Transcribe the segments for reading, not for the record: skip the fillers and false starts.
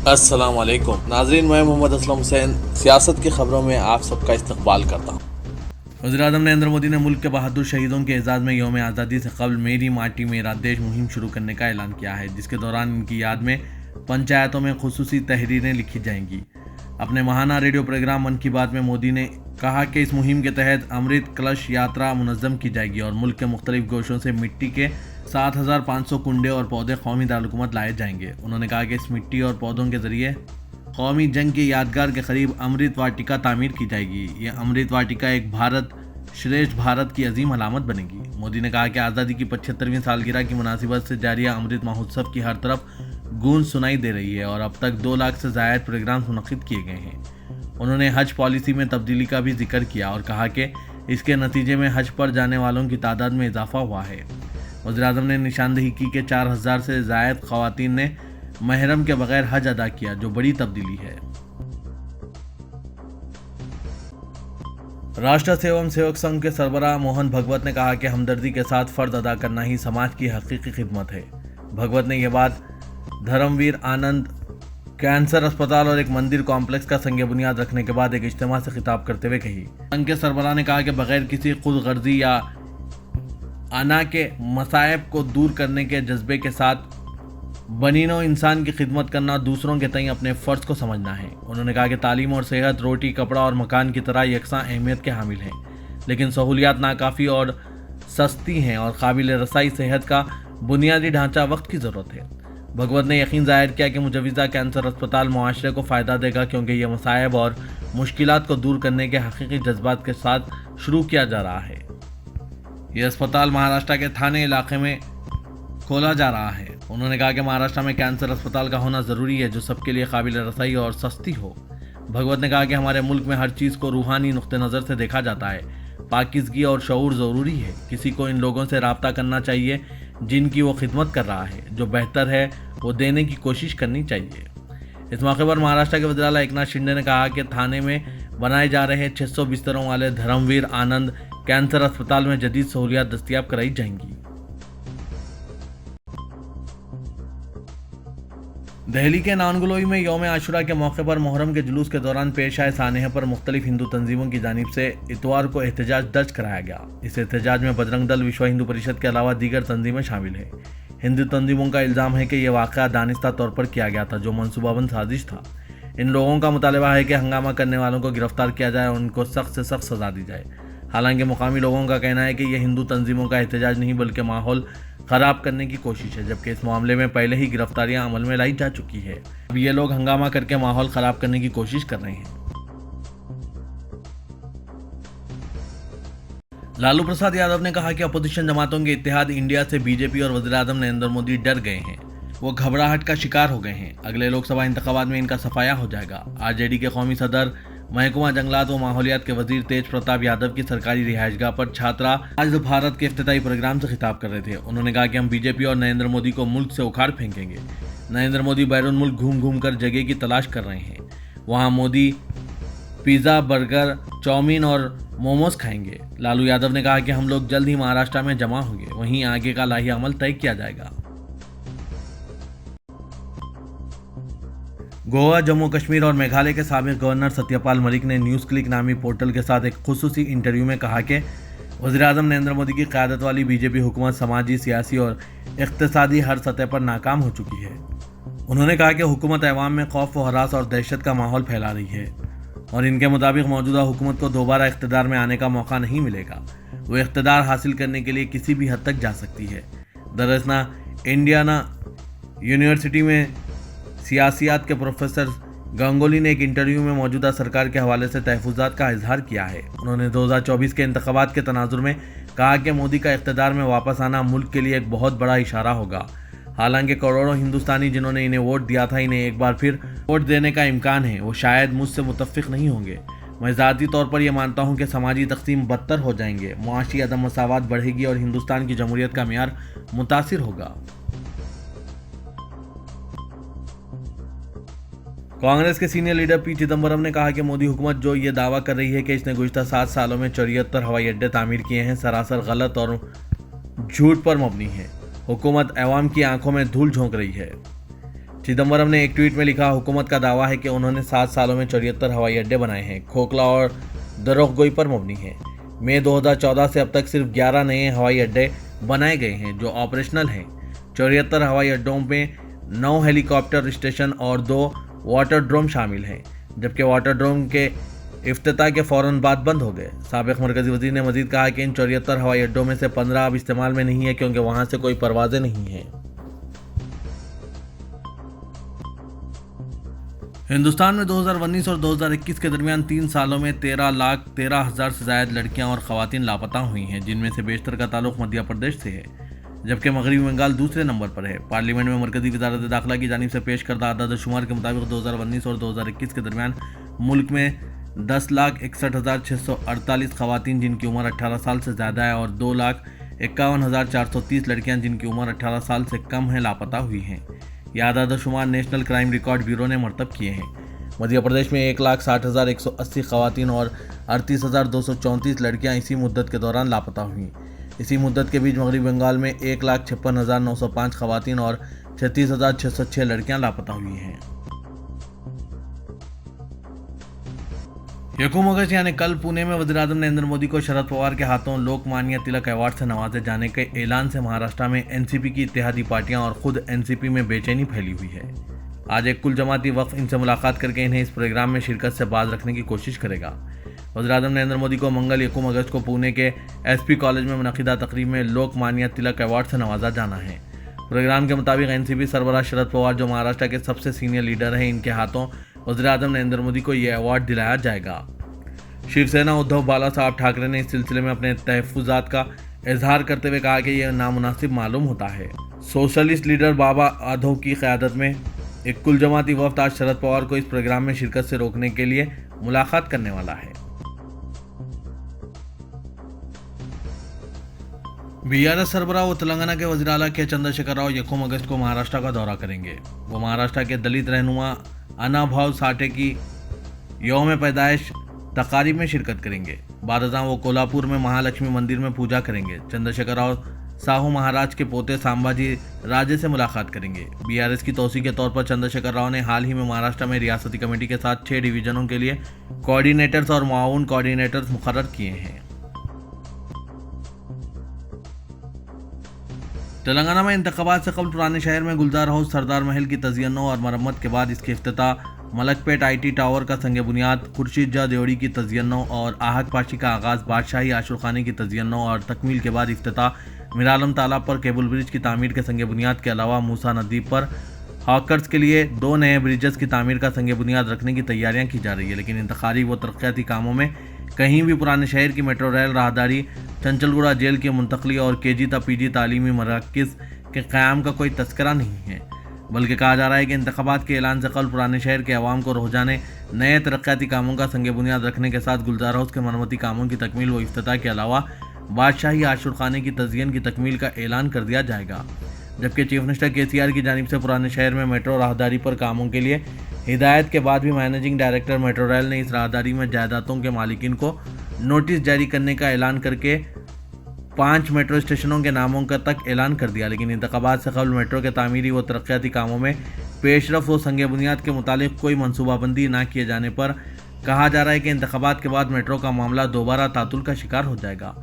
السلام علیکم ناظرین، میں محمد اسلم حسین سیاست کی خبروں میں آپ سب کا استقبال کرتا ہوں۔ وزیر اعظم نریندر مودی نے ملک کے بہادر شہیدوں کے اعزاز میں یوم آزادی سے قبل میری ماٹی میرا دیش مہم شروع کرنے کا اعلان کیا ہے، جس کے دوران ان کی یاد میں پنچایتوں میں خصوصی تحریریں لکھی جائیں گی۔ اپنے ماہانہ ریڈیو پروگرام من کی بات میں مودی نے کہا کہ اس مہم کے تحت امرت کلش یاترا منظم کی جائے گی اور ملک کے مختلف گوشوں سے مٹی کے 7,500 کنڈے اور پودے قومی دارالحکومت لائے جائیں گے۔ انہوں نے کہا کہ اس مٹی اور پودوں کے ذریعے قومی جنگ کی یادگار کے قریب امرت واٹیکا تعمیر کی جائے گی۔ یہ امرت واٹیکا ایک بھارت شریشٹھ بھارت کی عظیم علامت بنے گی۔ مودی نے کہا کہ آزادی کی 75ویں سالگرہ کی مناسبت سے جاری امرت مہوتسو کی ہر طرف گونج سنائی دے رہی ہے اور اب تک 2 لاکھ سے زائد پروگرام منعقد کیے گئے ہیں۔ انہوں نے حج پالیسی میں تبدیلی کا بھی ذکر کیا اور کہا کہ اس کے نتیجے میں حج پر جانے والوں کی تعداد میں اضافہ ہوا ہے۔ وزیر اعظم نے نشاندہی کی کہ 4,000 سے زائد خواتین نے محرم کے بغیر حج ادا کیا، جو بڑی تبدیلی ہے۔ راشٹر سیوم سیوک سنگھ کے سربراہ موہن بھگوت نے کہا کہ ہمدردی کے ساتھ فرض ادا کرنا ہی سماج کی حقیقی خدمت ہے۔ بھگوت نے یہ بات دھرم ویر آنند کینسر اسپتال اور ایک مندر کمپلیکس کا سنگ بنیاد رکھنے کے بعد ایک اجتماع سے خطاب کرتے ہوئے کہی۔ سنگھ کے سربراہ نے کہا کہ بغیر کسی خود غرضی یا انا کے مصائب کو دور کرنے کے جذبے کے ساتھ بنی نوع انسان کی خدمت کرنا دوسروں کے تئیں اپنے فرض کو سمجھنا ہے۔ انہوں نے کہا کہ تعلیم اور صحت روٹی کپڑا اور مکان کی طرح یکساں اہمیت کے حامل ہیں، لیکن سہولیات ناکافی اور سستی ہیں اور قابل رسائی صحت کا بنیادی ڈھانچہ وقت کی ضرورت ہے۔ بھگوت نے یقین ظاہر کیا کہ مجوزہ کینسر اسپتال معاشرے کو فائدہ دے گا، کیونکہ یہ مصائب اور مشکلات کو دور کرنے کے حقیقی جذبات کے ساتھ شروع کیا جا رہا ہے۔ یہ اسپتال مہاراشٹر کے تھانے علاقے میں کھولا جا رہا ہے۔ انہوں نے کہا کہ مہاراشٹر میں کینسر اسپتال کا ہونا ضروری ہے، جو سب کے لیے قابل رسائی اور سستی ہو۔ بھگوت نے کہا کہ ہمارے ملک میں ہر چیز کو روحانی نقطہ نظر سے دیکھا جاتا ہے۔ پاکیزگی اور شعور ضروری ہے۔ کسی کو ان لوگوں سے رابطہ کرنا چاہیے جن کی وہ خدمت کر رہا ہے۔ جو بہتر ہے وہ دینے کی کوشش کرنی چاہیے۔ اس موقع پر مہاراشٹر کے وزیر اعلیٰ ایکناتھ شنڈے نے کہا کہ تھانے میں بنائے جا رہے 600 بستروں والے دھرم ویر آنند کینسر اسپتال میں جدید سہولیات دستیاب کرائی جائیں گی۔ دہلی کے نانگلوئی میں یوم عاشوراء کے موقع پر محرم کے جلوس کے دوران پیش آئے سانحے پر مختلف ہندو تنظیموں کی جانب سے اتوار کو احتجاج درج کرایا گیا۔ اس احتجاج میں بجرنگ دل، وشو ہندو پریشد کے علاوہ دیگر تنظیمیں شامل ہیں۔ ہندو تنظیموں کا الزام ہے کہ یہ واقعہ دانستہ طور پر کیا گیا تھا، جو منصوبہ بند سازش تھا۔ ان لوگوں کا مطالبہ ہے کہ ہنگامہ کرنے والوں کو گرفتار کیا جائے اور ان کو سخت سے سخت سزا دی جائے۔ حالانکہ مقامی لوگوں کا کہنا ہے کہ یہ ہندو تنظیموں کا احتجاج نہیں بلکہ ماحول خراب کرنے کی کوشش ہے، جبکہ اس معاملے میں پہلے ہی گرفتاریاں عمل میں لائی جا چکی ہے۔ اب یہ لوگ ہنگامہ کر کے ماحول خراب کرنے کی کوشش کر رہے ہیں۔ لالو پرساد یادو نے کہا کہ اپوزیشن جماعتوں کے اتحاد انڈیا سے بی جے پی اور وزیر اعظم نریندر مودی ڈر گئے ہیں، وہ گھبراہٹ کا شکار ہو گئے ہیں۔ اگلے لوک سبھا انتخابات میں ان کا صفایا ہو جائے گا۔ آر جے ڈی کے قومی صدر، محکمہ جنگلات و ماحولیات کے وزیر تیج پرتاپ یادو کی سرکاری رہائش گاہ پر چھاترا آج بھارت کے افتتاحی پروگرام سے خطاب کر رہے تھے۔ انہوں نے کہا کہ ہم بی جے پی اور نریندر مودی کو ملک سے اکھاڑ پھینکیں گے۔ نریندر مودی بیرون ملک گھوم گھوم کر جگہ کی تلاش کر رہے ہیں، وہاں مودی پیزا، برگر، چاؤمین اور موموز کھائیں گے۔ لالو یادو نے کہا کہ ہم لوگ جلد ہی مہاراشٹر میں جمع ہوں گے، وہیں آگے کا لاہی عمل طے کیا جائے گا۔ گوا، جموں کشمیر اور میگھالیہ کے سابق گورنر ستیہ پال ملک نے نیوز کلک نامی پورٹل کے ساتھ ایک خصوصی انٹرویو میں کہا کہ وزیر اعظم نریندر مودی کی قیادت والی بی جے پی حکومت سماجی، سیاسی اور اقتصادی ہر سطح پر ناکام ہو چکی ہے۔ انہوں نے کہا کہ حکومت عوام میں خوف و ہراس اور دہشت کا ماحول پھیلا رہی ہے اور ان کے مطابق موجودہ حکومت کو دوبارہ اقتدار میں آنے کا موقع نہیں ملے گا۔ وہ اقتدار حاصل کرنے کے لیے کسی بھی حد تک جا سکتی ہے۔ دراصل انڈیانا یونیورسٹی میں سیاسیات کے پروفیسر گنگولی نے ایک انٹرویو میں موجودہ سرکار کے حوالے سے تحفظات کا اظہار کیا ہے۔ انہوں نے 2024 کے انتخابات کے تناظر میں کہا کہ مودی کا اقتدار میں واپس آنا ملک کے لیے ایک بہت بڑا اشارہ ہوگا۔ حالانکہ کروڑوں ہندوستانی جنہوں نے انہیں ووٹ دیا تھا، انہیں ایک بار پھر ووٹ دینے کا امکان ہے، وہ شاید مجھ سے متفق نہیں ہوں گے۔ میں ذاتی طور پر یہ مانتا ہوں کہ سماجی تقسیم بدتر ہو جائیں گے، معاشی عدم مساوات بڑھے گی اور ہندوستان کی جمہوریت کا معیار متاثر ہوگا۔ کانگریس کے سینئر لیڈر پی چدمبرم نے کہا کہ مودی حکومت جو یہ دعویٰ کر رہی ہے کہ اس نے گزشتہ 7 سالوں میں 74 ہوائی اڈے تعمیر کیے ہیں، سراسر غلط اور جھوٹ پر مبنی ہے۔ حکومت عوام کی آنکھوں میں دھول جھونک رہی ہے۔ चिदम्बरम ने एक ट्वीट में लिखा, हुकूमत का दावा है कि उन्होंने 7 सालों में 74 हवाई अड्डे बनाए हैं, खोखला और दरोगोई पर मबनी है। मई 2014 से अब तक सिर्फ 11 नए हवाई अड्डे बनाए गए हैं जो ऑपरेशनल हैं। 74 हवाई अड्डों में 9 हेलीकॉप्टर स्टेशन और 2 वाटर ड्रोम शामिल हैं, जबकि वाटर ड्रोम के इफ्तिताह के फौरन बाद बंद हो गए। साबिक मरकजी वजीर ने मजीद कहा कि इन 74 हवाई अड्डों में से 15 अब इस्तेमाल में नहीं है क्योंकि वहां से कोई परवाजें नहीं हैं। हिंदुस्तान में 2019 और 2021 के दरमियान 3 सालों में 13,13,000 से ज़ायद लड़कियां और ख़वातीन लापता हुई हैं, जिनमें से बेशतर का ताल्लुक मध्य प्रदेश से है, जबकि मगरबी बंगाल दूसरे नंबर पर है। पार्लियामेंट में मरकजी वजारत दाखिला की जानिब से पेश करदा आदाद शुमार के मुताबिक 2019 और 2021 के दरमियान मुल्क में 10,61,648 ख़वातीन जिनकी उम्र 18 साल से ज़्यादा है और 2,51,430 लड़कियां जिनकी उम्र 18 साल से कम है लापता हुई हैं। ये आदाद शुमार नेशनल क्राइम रिकॉर्ड ब्यूरो ने मरतब किए हैं। मध्य प्रदेश में 1,60,180 ख़वातीन और 38,234 लड़कियां इसी मुद्दत के दौरान लापता हुई। इसी मुद्दत के बीच मगरबी बंगाल में 1,56,905 ख़वातीन और 36,606 लड़कियां लापता हुई हैं। यकूम अगस्त यानी कल पुणे में वज़ीर-ए-आज़म नरेंद्र मोदी को शरद पवार के हाथों लोकमान्य तिलक अवार्ड से नवाजे जाने के ऐलान से महाराष्ट्र में एनसीपी की इत्तेहादी पार्टियां और खुद एनसीपी में बेचैनी फैली हुई है। आज एक कुल जमाती वक्फ इनसे मुलाकात करके इन्हें इस प्रोग्राम में शिरकत से बाज रखने की कोशिश करेगा। वज़ीर-ए-आज़म नरेंद्र मोदी को मंगल यकूम अगस्त को पुणे के एसपी कॉलेज में मुनक़िदा तकरीब में लोकमान्य तिलक अवार्ड से नवाजा जाना है। प्रोग्राम के मुताबिक एनसीपी सरबराह शरद पवार जो महाराष्ट्र के सबसे सीनियर लीडर हैं, इनके हाथों वज़ीर-ए-आज़म नरेंद्र मोदी को यह अवार्ड दिलाया जाएगा। शिवसेना उद्धव बाला साहब ठाकरे ने इस सिलसिले में अपने तहफ़्फ़ुज़ात का इजहार करते हुए कहा कि यह नामुनासिब मालूम होता है। सोशलिस्ट लीडर बाबा आधव की क़यादत में एक कुल जमाती वफ़द आज शरद पवार को इस प्रोग्राम में शिरकत से रोकने के लिए मुलाकात करने वाला है। बीआरएस सरबराह व तेलंगाना के वज़ीर आला के चंद्रशेखर राव यकूम अगस्त को महाराष्ट्र का दौरा करेंगे। वो महाराष्ट्र के दलित रहनुमा अनाभाव साठे की यौम पैदाइश तकारीब में शिरकत करेंगे। बाद अज़ां वो कोल्हापुर में महालक्ष्मी मंदिर में पूजा करेंगे। चंद्रशेखर राव साहू महाराज के पोते सांबाजी राजे से मुलाकात करेंगे। बीआरएस की तौसीक़ के तौर पर चंद्रशेखर राव ने हाल ही में महाराष्ट्र में रियासती कमेटी के साथ 6 डिवीजनों के लिए कोऑर्डिनेटर्स और मुआउन कोऑर्डिनेटर्स मुकर्रर किए हैं। तेलंगाना में इंतखाबात से कबल पुराने शहर में गुलजार हाउस, सरदार महल की तज़य्युन और मरम्मत के बाद इसके इफ्तिताह, मलकपेट आईटी टावर का संग बुनियाद, खुर्शीद जा देवड़ी की तज़य्युन और आहक पाशी का आगाज़, बादशाही आशुरखाने की तज़य्युन और तकमील के बाद इफ्तिताह, मीरालम तालाब पर केबल ब्रिज की तामीर के संग बुनियाद के अलावा मूसा नदी पर हॉकर्स के लिए 2 नए ब्रिजेस की तामीर का संग बुनियाद रखने की तैयारियां की जा रही है। लेकिन इंतखारी व तरक्याती कामों में कहीं भी पुराने शहर की मेट्रो रेल राहदारी, चंचलगुड़ा जेल की मुंतकली और केजी ता पीजी तालीमी मराकज़ के क़याम का कोई तस्करा नहीं है, बल्कि कहा जा रहा है कि इंतखाबात के ऐलान से कल पुराने शहर के अवाम को रोजाने नए तरक्याती कामों का संग बुनियाद रखने के साथ गुलजार हाउस के मरम्मती कामों की तकमील व इफ्तिताह के अलावा बादशाही आशुरखाने की तज़य्युन की तकमील का ऐलान कर दिया जाएगा। जबकि चीफ मिनिस्टर केसीआर की जानिब से पुराने शहर में मेट्रो राहदारी पर कामों के लिए हिदायत के बाद भी मैनेजिंग डायरेक्टर मेट्रो रेल ने इस राहदारी में जायदादों के मालिकीन को नोटिस जारी करने का ऐलान करके 5 मेट्रो स्टेशनों के नामों का तक ऐलान कर दिया। लेकिन इंतखाबात से कबल मेट्रो के तामीरी व तरक्याती कामों में पेशरफ व संग बुनियाद के मुतालिक कोई मनसूबाबंदी न किए जाने पर कहा जा रहा है कि इंतखाबात के बाद मेट्रो का मामला दोबारा तातुल का शिकार हो जाएगा।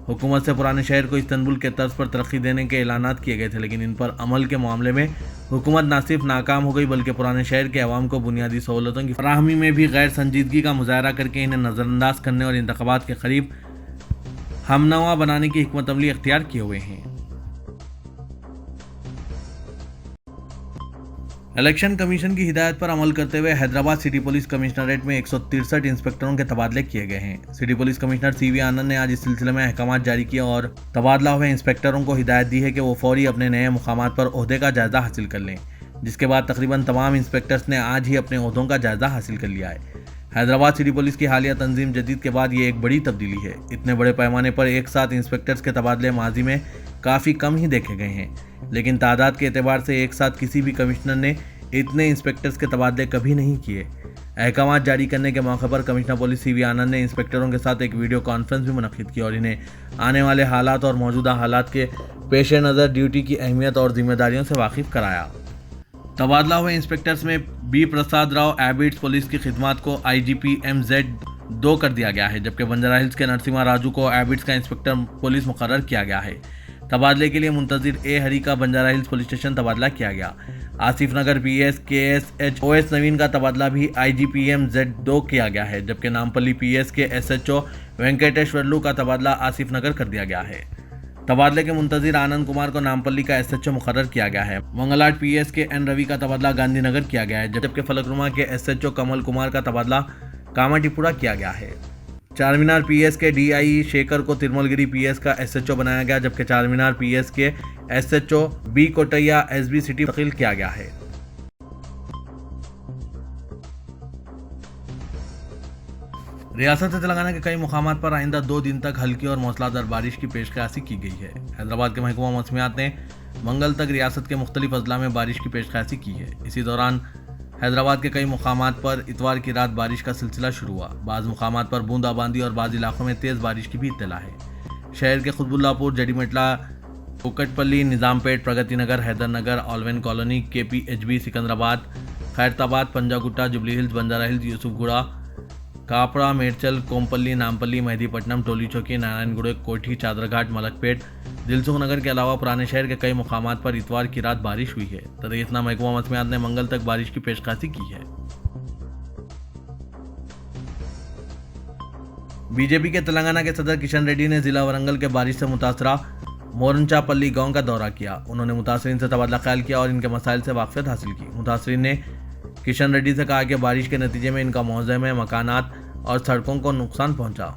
हुकूमत से पुराने शहर को इस्तांबुल के तर्ज पर तरक्की देने के ऐलानात किए गए थे, लेकिन इन पर अमल के मामले में हुकूमत न सिर्फ नाकाम हो गई बल्कि पुराने शहर के अवाम को बुनियादी सहूलतों की फराहमी में भी गैर संजीदगी का मुजाहरा करके इन्हें नज़रअंदाज करने और इंतखाबात के करीब हमनवा बनाने की हिकमत अमली इख्तियार किए हुए हैं। इलेक्शन कमीशन की हिदायत पर अमल करते हुए हैदराबाद सिटी पुलिस कमिश्नरेट में 163 इंस्पेक्टरों के तबादले किए गए हैं। सिटी पुलिस कमिश्नर सीवी आनंद ने आज इस सिलसिले में अहकामात जारी किए और तबादला हुए इंस्पेक्टरों को हिदायत दी है कि वो फौरी अपने नए मुकामात पर ओहदे का जायजा हासिल कर लें, जिसके बाद तकरीबन तमाम इंस्पेक्टर्स ने आज ही अपने ओहदों का जायजा हासिल कर लिया है। हैदराबाद सिटी पुलिस की हालिया तंजीम जदीद के बाद ये एक बड़ी तब्दीली है। इतने बड़े पैमाने पर एक साथ इंस्पेक्टर्स के तबादले माजी में काफ़ी कम ही देखे गए हैं, लेकिन तादाद के एतबार से एक साथ किसी भी कमिश्नर ने इतने इंस्पेक्टर्स के तबादले कभी नहीं किए। अहकामात जारी करने के मौके पर कमिश्नर पुलिस सीवी आनंद ने इंस्पेक्टरों के साथ एक वीडियो कॉन्फ्रेंस भी मुनक्किद की और इन्हें आने वाले हालात और मौजूदा हालात के पेश नज़र ड्यूटी की अहमियत और जिम्मेदारियों से वाकिफ़ कराया। तबादला हुए इंस्पेक्टर्स में बी प्रसाद राव एबिट्स पुलिस की खिदमत को IGP MZ2 कर दिया गया है, जबकि बंजारा हिल्स के नरसिम्हा राजू को एबिट्स का इंस्पेक्टर पुलिस मुकर्रर किया गया है। तबादले के लिए मुंतजिर ए हरी का बंजारा हिल्स पुलिस स्टेशन तबादला किया गया। आसिफ नगर PS KSH OS नवीन का तबादला भी IGP MZ2 किया गया है, जबकि नामपल्ली PS के SHO वेंकटेश्वरलू का तबादला आसिफ नगर कर दिया गया है। तबादले के मुंतजिर आनंद कुमार को नामपल्ली का SHO मुकर्रर किया गया है। मंगलाट PS के N रवि का तबादला गांधीनगर किया गया है, जबकि फलकनुमा के SHO कमल कुमार का तबादला कामाटीपुरा किया गया है। चारमीनार PS के DIE शेखर को तिरुमलगिरी PS का SHO बनाया गया, जबकि चारमीनार PS के SHO B Kotaiah SB city तब्दील किया गया है। रियासत तेलंगाना के कई मुकामात पर आइंदा 2 दिन तक हल्की और मौसलाधार बारिश की पेशकशी की गई है। हैदराबाद के महकमा मौसमियात ने मंगल तक रियासत के मुख्तलिफ अजला में बारिश की पेशकशी की है। इसी दौरान हैदराबाद के कई मुकामात पर इतवार की रात बारिश का सिलसिला शुरू हुआ। बाज़ मुकामात पर बूंदाबांदी और बाज़ इलाकों में तेज़ बारिश की भी इत्तला है। शहर के Quthbullapur, Jeedimetla, Kukatpally, Nizampet, Pragathi Nagar, Hyder Nagar, Allwyn Colony, KPHB, Secunderabad, Khairatabad, Punjagutta, Jubilee Hills, Banjara Hills, Yousufguda, Kapra, Medchal, Kompally, Nampally, Mehdipatnam, Toli Chowki, Narayanguda, कोठी, चादरघाट, मलकपेट, दिलसुख नगर के अलावा पुराने शहर के कई मुकामात पर इतवार की रात बारिश हुई है। तदरीसना महकमा मौसमियात ने मंगल तक बारिश की पेशकशी की है। बीजेपी के तेलंगाना के सदर किशन रेड्डी ने जिला वरंगल के बारिश से मुतासरा मोरंचापल्ली गांव का दौरा किया। उन्होंने मुतासरीन से तबादला ख्याल किया और इनके मसाइल से वाकफियत हासिल की। मुतासरीन ने किशन रेड्डी से कहा कि बारिश के नतीजे में इनका मौजे में मकानात और सड़कों को नुकसान पहुंचा।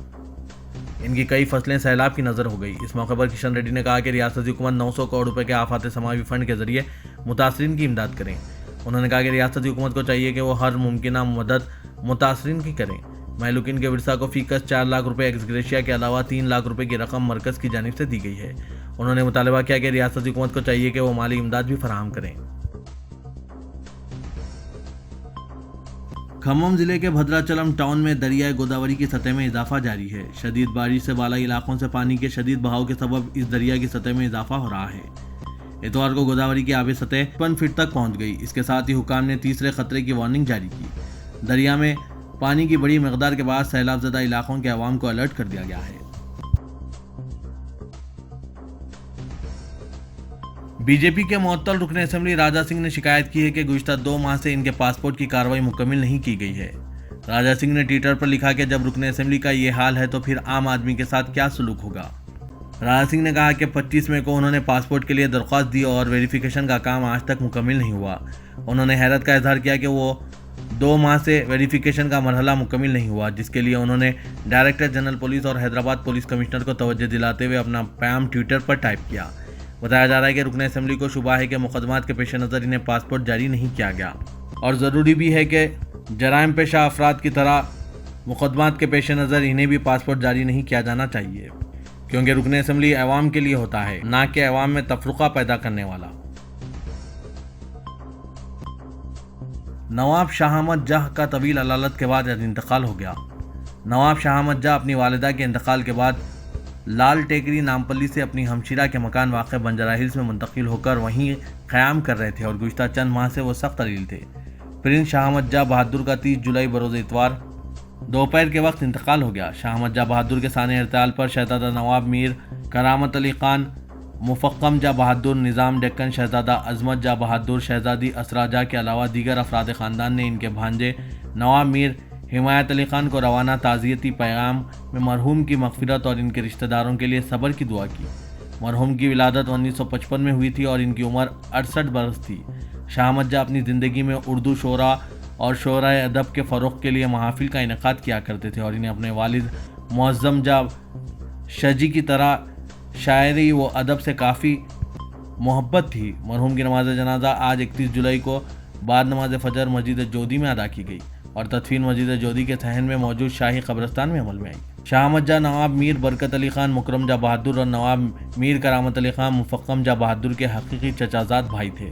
इनकी कई फसलें सैलाब की नज़र हो गई। इस मौके पर किशन रेड्डी ने कहा कि रियासती हुकूमत 900 करोड़ रुपए के आफात समावी फंड के जरिए मुतासरीन की इमदाद करें। उन्होंने कहा कि रियासती हुकूमत को चाहिए कि वो हर मुमकिन मदद मुतासरीन की करें। महलूकिन के विरसा को फीकस 4 लाख रुपए एक्सग्रेशिया के अलावा 3 लाख रुपए की रकम मरकज की जानिब से दी गई है। उन्होंने मुतालबा किया कि रियासती हुकूमत को चाहिए कि वो माली इमदाद भी फराहम करें। खम्मम जिले के भद्राचलम टाउन में दरियाए गोदावरी की सतह में इजाफा जारी है। शदीद बारिश से बालाई इलाकों से पानी के शदीद बहाव के सबब इस दरिया की सतह में इजाफा हो रहा है। इतवार को गोदावरी की आबी सतह 55 फीट तक पहुंच गई। इसके साथ ही हुकाम ने तीसरे खतरे की वार्निंग जारी की। दरिया में पानी की बड़ी मकदार के बाद सैलाब ज़दा इलाकों के अवाम को अलर्ट कर दिया गया है। बीजेपी के मुअत्तल रुकन असेंबली राजा सिंह ने शिकायत की है कि गुज़िश्ता 2 माह से इनके पासपोर्ट की कार्रवाई मुकम्मल नहीं की गई है। राजा सिंह ने ट्विटर पर लिखा कि जब रुकन असेंबली का ये हाल है तो फिर आम आदमी के साथ क्या सलूक होगा। राजा सिंह ने कहा कि 25 मई को उन्होंने पासपोर्ट के लिए दरख्वास्त दी और वेरिफिकेशन का काम आज तक मुकम्मल नहीं हुआ। उन्होंने हैरत का इजहार किया कि वो 2 माह से वेरिफिकेशन का मरहला मुकम्मल नहीं हुआ, जिसके लिए उन्होंने डायरेक्टर जनरल पुलिस और हैदराबाद पुलिस कमिश्नर को तवज्जो दिलाते हुए अपना पैगाम ट्विटर पर टाइप किया। बताया जा रहा है कि रुकन असेंबली को शुबा है कि मुकदमात के पेश नज़र इन्हें पासपोर्ट जारी नहीं किया गया और ज़रूरी भी है कि जराइम पेशा अफराद की तरह मुकदमात के पेश नज़र इन्हें भी पासपोर्ट जारी नहीं किया जाना चाहिए, क्योंकि रुकन असेंबली अवाम के लिए होता है, ना कि अवाम में तफरुका पैदा करने वाला। नवाब शाह अहमद जह का तवील अलालत के बाद इंतकाल हो गया। नवाब शाह अहमद जह अपनी वालिदा के इंतकाल के बाद लाल टेकरी नामपल्ली से अपनी हमशीरा के मकान वाक़ बंजारा हिल्स में मुंतकिल होकर वहीं क़याम कर रहे थे और गुज़िश्ता चंद माह से वो सख्त अलील थे। प्रिंस शाह अहमद जह बहादुर का 30 जुलाई बरोज़ इतवार दोपहर के वक्त इंतकाल हो गया। शाह अहमद जह बहादुर के साने इर्तिकाल पर शहजादा नवाब मीर करामत अली खान, मुफ़क्कम जह बहादुर, निज़ाम डेक्कन, शहजादा अज़मत जह बहादुर, शहजादी असरा जह के अलावा दीगर अफराद ख़ानदान ने इनके भांजे नवाब मीर हिमायत अली खान को रवाना ताज़ियती पैगाम में मरहूम की मग़फ़िरत और इनके रिश्तेदारों के लिए सब्र की दुआ की। मरहूम की विलादत 1955 में हुई थी और इनकी उम्र 68 बरस थी। शाह अहमद जह अपनी ज़िंदगी में उर्दू शोरा और शोराए अदब के फ़रोग़ के लिए महाफ़िल का इनेकाद किया करते थे और इन्हें अपने वालिद मुअज़्ज़म जह शजी की तरह शायरी व अदब से काफ़ी मोहब्बत थी। मरहूम की नमाज जनाजा आज 31 जुलाई को बाद नमाज फ़जर मस्जिद जोधी में अदा की गई और तदफीन मस्जिद जोधी के सहन में मौजूद शाही कब्रिस्तान में अमल में आई। शाह अहमद जह नवाब मीर बरकत अली खान मुकरम जह बहादुर और नवाब मीर करामत अली खान मुफ़क्कम जह बहादुर के हकीकी चचाजाद भाई थे।